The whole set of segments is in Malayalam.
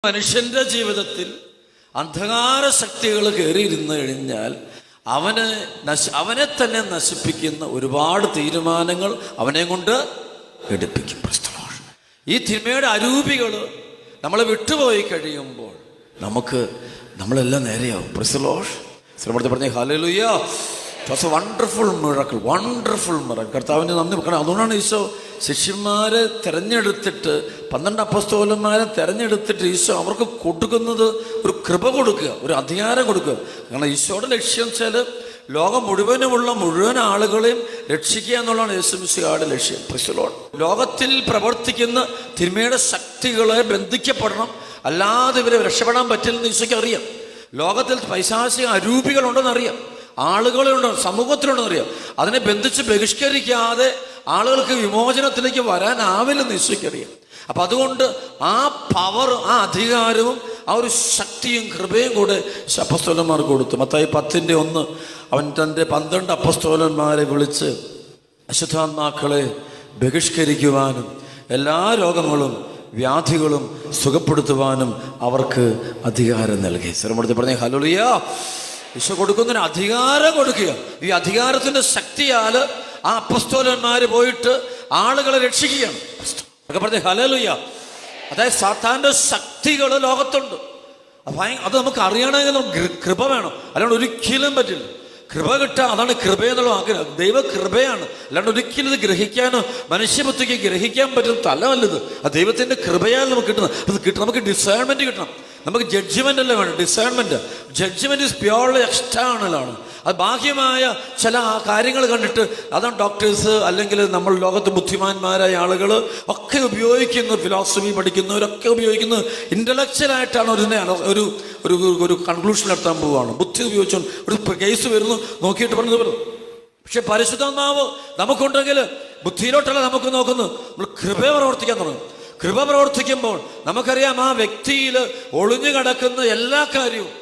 മനുഷ്യന്റെ ജീവിതത്തിൽ അന്ധകാര ശക്തികൾ കയറിയിരുന്ന് കഴിഞ്ഞാൽ അവനെ തന്നെ നശിപ്പിക്കുന്ന ഒരുപാട് തീരുമാനങ്ങൾ അവനെ കൊണ്ട് എടുപ്പിക്കും. ഈ തിന്മയുടെ അരൂപികൾ നമ്മളെ വിട്ടുപോയി കഴിയുമ്പോൾ നമ്മളെല്ലാം നേരെയാവും. ശ്രമത്തിൽ പറഞ്ഞ hallelujah, it's A wonderful miracle, wonderful miracle. കർത്താവിൻ്റെ നന്ദി പറയണം. അതുകൊണ്ടാണ് ഈശോ ശിഷ്യന്മാരെ തിരഞ്ഞെടുത്തിട്ട് 12 അപ്പോസ്തലന്മാരെ തിരഞ്ഞെടുത്തിട്ട് ഈശോ അവർക്ക് കൊടുക്കുന്നത് ഒരു കൃപ കൊടുക്കുക, ഒരു അധികാരം കൊടുക്കുക. കാരണം ഈശോയുടെ ലക്ഷ്യം വെച്ചാൽ ലോകം മുഴുവൻ ആളുകളെയും രക്ഷിക്കുക എന്നുള്ളതാണ് യേശുമിശിഹായുടെ ലക്ഷ്യം. ലോകത്തിൽ പ്രവർത്തിക്കുന്ന തിന്മയുടെ ശക്തികളെ ബന്ധിക്കപ്പെടണം, അല്ലാതെ ഇവരെ രക്ഷപ്പെടാൻ പറ്റില്ലെന്ന് ഈശോയ്ക്ക് അറിയാം. ലോകത്തിൽ പൈശാചിക അരൂപികളുണ്ടെന്നറിയാം, ആളുകളുണ്ട്, സമൂഹത്തിലുണ്ടെന്നറിയാം. അതിനെ ബന്ധിച്ച് ബഹിഷ്കരിക്കാതെ ആളുകൾക്ക് വിമോചനത്തിലേക്ക് വരാനാവില്ലെന്ന് ഈശോയ്ക്കറിയാം. അപ്പം അതുകൊണ്ട് ആ പവർ, ആ അധികാരവും ആ ഒരു ശക്തിയും കൃപയും കൂടെ അപ്പോസ്തലന്മാർക്ക് കൊടുത്തു. മത്തായി 10:1 അവൻ തൻ്റെ 12 അപ്പോസ്തലന്മാരെ വിളിച്ച് അശുദ്ധാത്മാക്കളെ ബഹിഷ്കരിക്കുവാനും എല്ലാ രോഗങ്ങളും വ്യാധികളും സുഖപ്പെടുത്തുവാനും അവർക്ക് അധികാരം നൽകി. സ്വരമെടുത്ത് പറഞ്ഞേ ഹല്ലേലൂയ. ഈശോ കൊടുക്കുന്നതിന് അധികാരം കൊടുക്കുക. ഈ അധികാരത്തിന്റെ ശക്തിയാൽ ആ അപ്പോസ്തലന്മാര് പോയിട്ട് ആളുകളെ രക്ഷിക്കുകയാണ്. പറഞ്ഞേ ഹല്ലേലൂയ. അതായത് സാത്താന്റെ ശക്തികൾ ലോകത്തുണ്ട്. അത് നമുക്ക് അറിയണമെങ്കിൽ കൃപ വേണം, അല്ലാണ്ട് ഒരിക്കലും പറ്റില്ല. കൃപ കിട്ടുക, അതാണ് കൃപയെന്നുള്ള ആഗ്രഹം. ദൈവ കൃപയാണ്, അല്ലാണ്ട് ഒരിക്കലും ഇത് ഗ്രഹിക്കാനോ മനുഷ്യബുദ്ധിക്ക് ഗ്രഹിക്കാൻ പറ്റുന്ന തലമല്ലത്. ആ ദൈവത്തിന്റെ കൃപയാൽ നമുക്ക് കിട്ടുന്നത്. അത് കിട്ടണം, നമുക്ക് ഡിസേൺമെന്റ് കിട്ടണം. നമുക്ക് ജഡ്ജ്മെന്റ് അല്ല വേണം, discernment. Judgement is purely external ആണ്. അത് ബാഹ്യമായ ചില കാര്യങ്ങൾ കണ്ടിട്ട് അതാണ് ഡോക്ടേഴ്സ് അല്ലെങ്കിൽ നമ്മൾ ലോകത്ത് ബുദ്ധിമാന്മാരായ ആളുകൾ ഒക്കെ ഉപയോഗിക്കുന്നത്, ഫിലോസഫി പഠിക്കുന്നവരൊക്കെ ഉപയോഗിക്കുന്നത് ഇന്റലക്ച്വലായിട്ടാണ് ഒരു കൺക്ലൂഷൻ നടത്താൻ പോവുകയാണ്. ബുദ്ധി ഉപയോഗിച്ചുകൊണ്ട് ഒരു കേസ് വരുന്നു, നോക്കിയിട്ട് പറഞ്ഞു. പക്ഷെ പരിശുദ്ധാത്മാവ് നമുക്കുണ്ടെങ്കിൽ ബുദ്ധിയിലോട്ടല്ല നമുക്ക് നോക്കുന്നത്, നമ്മൾ കൃപ പ്രവർത്തിക്കാൻ തുടങ്ങും. കൃപ പ്രവർത്തിക്കുമ്പോൾ നമുക്കറിയാം ആ വ്യക്തിയിൽ ഒളിഞ്ഞു കിടക്കുന്ന എല്ലാ കാര്യവും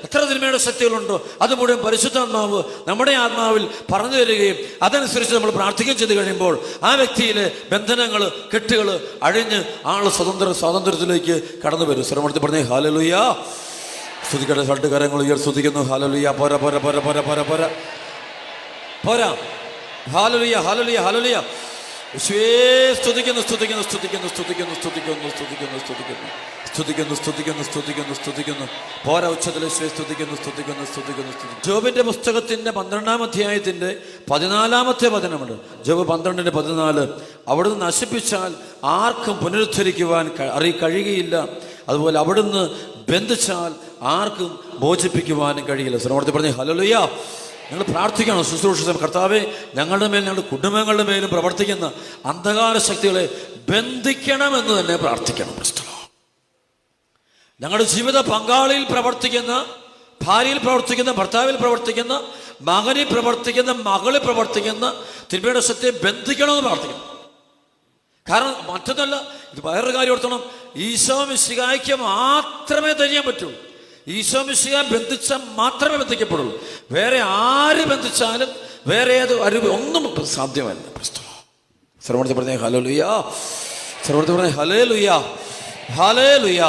എത്ര തിന്മയുടെ ശക്തികളുണ്ടോ അത് മുഴുവൻ പരിശുദ്ധാത്മാവ് നമ്മുടെ ആത്മാവിൽ പറഞ്ഞു തരികയും അതനുസരിച്ച് നമ്മൾ പ്രാർത്ഥിക്കുകയും ചെയ്ത് കഴിയുമ്പോൾ ആ വ്യക്തിയിലെ ബന്ധനങ്ങൾ, കെട്ടുകൾ അഴിഞ്ഞ് ആൾ സ്വാതന്ത്ര്യത്തിലേക്ക് കടന്നു വരും. ശ്രമത്തിൽ പറഞ്ഞേ ഹല്ലേലൂയ. സ്തുതിക്കട്ടെ, 2 കരങ്ങൾ സ്തുതിക്കുന്നു. ഹല്ലേലൂയ. പോരാ പോരാ പോരാ പോരാ പോരാ പോരാ പോരാ. Hallelujah hallelujah hallelujah. സ്തുതിക്കുന്നു സ്തുതിക്കുന്നു സ്തുതിക്കുന്നു സ്തുതിക്കുന്നു സ്തുതിക്കുന്നു സ്തുതിക്കുന്നു സ്തുതിക്കുന്നു സ്തുതിക്കുന്നു സ്തുതിക്കുന്നു സ്തുതിക്കുന്നു സ്തുതിക്കുന്നു. പോരാ, ഉച്ചത്തിൽ സ്തുതിക്കുന്നു സ്തുതിക്കുന്നു സ്തുതിക്കുന്നു സ്തുതിക്കുന്നു. ജോബിന്റെ പുസ്തകത്തിന്റെ 12-ാം അധ്യായത്തിന്റെ 14-ാമത്തെ വചനമുണ്ട്. ജോബ് 12:14. അവിടുന്ന് നശിപ്പിച്ചാൽ ആർക്കും പുനരുദ്ധരിക്കുവാൻ കഴിയുകയില്ല, അതുപോലെ അവിടുന്ന് ബന്ധിച്ചാൽ ആർക്കും മോചിപ്പിക്കുവാനും കഴിയില്ല. ശ്രമത്തിൽ പറഞ്ഞേ ഹല്ലേലൂയ. ഞങ്ങൾ പ്രാർത്ഥിക്കണം, ശുശ്രൂഷിക്കണം. കർത്താവേ, ഞങ്ങളുടെ മേൽ, ഞങ്ങളുടെ കുടുംബങ്ങളുടെ മേലും പ്രവർത്തിക്കുന്ന അന്ധകാര ശക്തികളെ ബന്ധിക്കണമെന്ന് തന്നെ പ്രാർത്ഥിക്കണം. ഞങ്ങളുടെ ജീവിത പങ്കാളിയിൽ പ്രവർത്തിക്കുന്ന, ഭാര്യയിൽ പ്രവർത്തിക്കുന്ന, ഭർത്താവിൽ പ്രവർത്തിക്കുന്ന, മകനിൽ പ്രവർത്തിക്കുന്ന, മകളിൽ പ്രവർത്തിക്കുന്ന തിന്മയുടെ ശക്തിയെ ബന്ധിക്കണമെന്ന് പ്രാർത്ഥിക്കണം. കാരണം മറ്റൊന്നല്ല, ഇത് വേറൊരു കാര്യം ഓർത്തണം, ഈശോ മിശിഹായ്ക്ക് മാത്രമേ തരിയാൻ പറ്റുള്ളൂ. ഈശോ മിശിഹാ ബന്ധിച്ചാൽ മാത്രമേ ബന്ധിക്കപ്പെടുള്ളൂ. വേറെ ആര് ബന്ധിച്ചാലും വേറെ ഏത് ഒന്നും സാധ്യമല്ല. സർവ്വത്തിൽ പറഞ്ഞേ ഹല്ലേലൂയ, സർവ്വത്തിൽ പറഞ്ഞേ ഹല്ലേലൂയ ഹല്ലേലൂയ.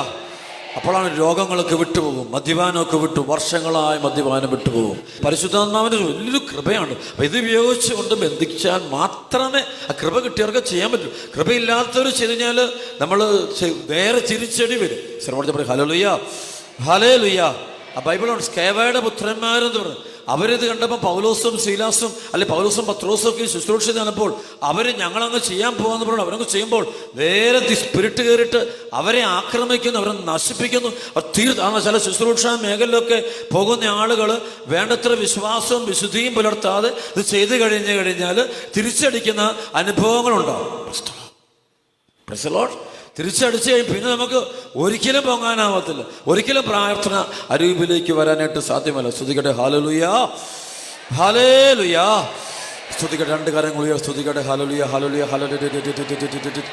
അപ്പോഴാണ് രോഗങ്ങളൊക്കെ വിട്ടുപോകും, മദ്യപാനമൊക്കെ വിട്ടു, വർഷങ്ങളായി മദ്യപാനം വിട്ടുപോകും. പരിശുദ്ധാത്മാവിൻ്റെ വലിയൊരു കൃപയാണ്. അപ്പം ഇത് ഉപയോഗിച്ചുകൊണ്ട് ബന്ധിച്ചാൽ മാത്രമേ ആ കൃപ കിട്ടിയവർക്ക് ചെയ്യാൻ പറ്റൂ. കൃപയില്ലാത്തവർ ചെയ്ത് കഴിഞ്ഞാൽ നമ്മൾ വേറെ തിരിച്ചടി വരും. സർവ്വത്തിൽ പറയും ഹല്ലേലൂയ ഹല്ലേലൂയ. ആ ബൈബിളുണ്ട്, സ്കേവയുടെ പുത്രന്മാരെന്ന് പറഞ്ഞു. അവരിത് കണ്ടപ്പോൾ പൗലോസും ശീലാസും പൗലോസും പത്രോസും ഒക്കെ ശുശ്രൂഷ ചെയ്തപ്പോൾ അവർ ഞങ്ങളങ്ങ് ചെയ്യാൻ പോകാന്ന് പറഞ്ഞു. അവരങ്ങ് ചെയ്യുമ്പോൾ വേറെ സ്പിരിറ്റ് കയറിയിട്ട് അവരെ ആക്രമിക്കുന്നു, അവരെ നശിപ്പിക്കുന്നു. ചില ശുശ്രൂഷ മേഖലയിലൊക്കെ പോകുന്ന ആളുകൾ വേണ്ടത്ര വിശ്വാസവും വിശുദ്ധിയും പുലർത്താതെ ഇത് ചെയ്ത് കഴിഞ്ഞാൽ തിരിച്ചടിക്കുന്ന അനുഭവങ്ങളുണ്ടാവും. തിരിച്ചടിച്ച് കഴിയും പിന്നെ നമുക്ക് ഒരിക്കലും പൊങ്ങാനാവത്തില്ല, ഒരിക്കലും പ്രാർത്ഥന അരൂപിലേക്ക് വരാനായിട്ട് സാധ്യമല്ല. സ്തുതിക്കട്ടെ ഹല്ലേലൂയ ഹല്ലേലൂയ. സ്തുതിക്കട്ടെ, 2 കരങ്ങൾ ഉയർത്തി സ്തുതിക്കട്ടെ ഹല്ലേലൂയ ഹല്ലേലൂയ ഹല്ലേലൂയ.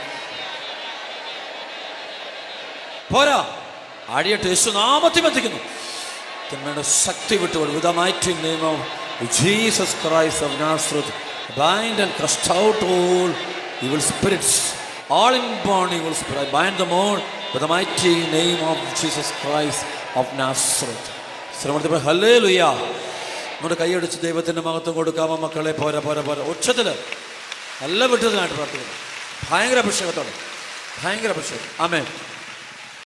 പോരാ, ആടിയട്ട് യേശുനാമത്തിൽ ബന്ധിക്കുന്നു. തിന്മയുടെ ശക്തി വിട്ടുകൊടുക്കും. With the mighty name of Jesus Christ of Nazareth, bind and cast out all evil spirits, all inborn evil spirits. I bind them all With the mighty name of Jesus Christ of Nazareth. Hallelujah. നമ്മുടെ കൈയടിച്ച് ദൈവത്തിൻ്റെ മഹത്വം കൊടുക്കാമോ മക്കളെ? പോരാ പോരാ പോരാ. ഉച്ചത്തിൽ നല്ല വിട്ടതിനായിട്ട് പ്രാർത്ഥിക്കണം. ഭയങ്കര അഭിഷേകത്തോടെ, ഭയങ്കര അഭിഷേകം. ആമേൻ.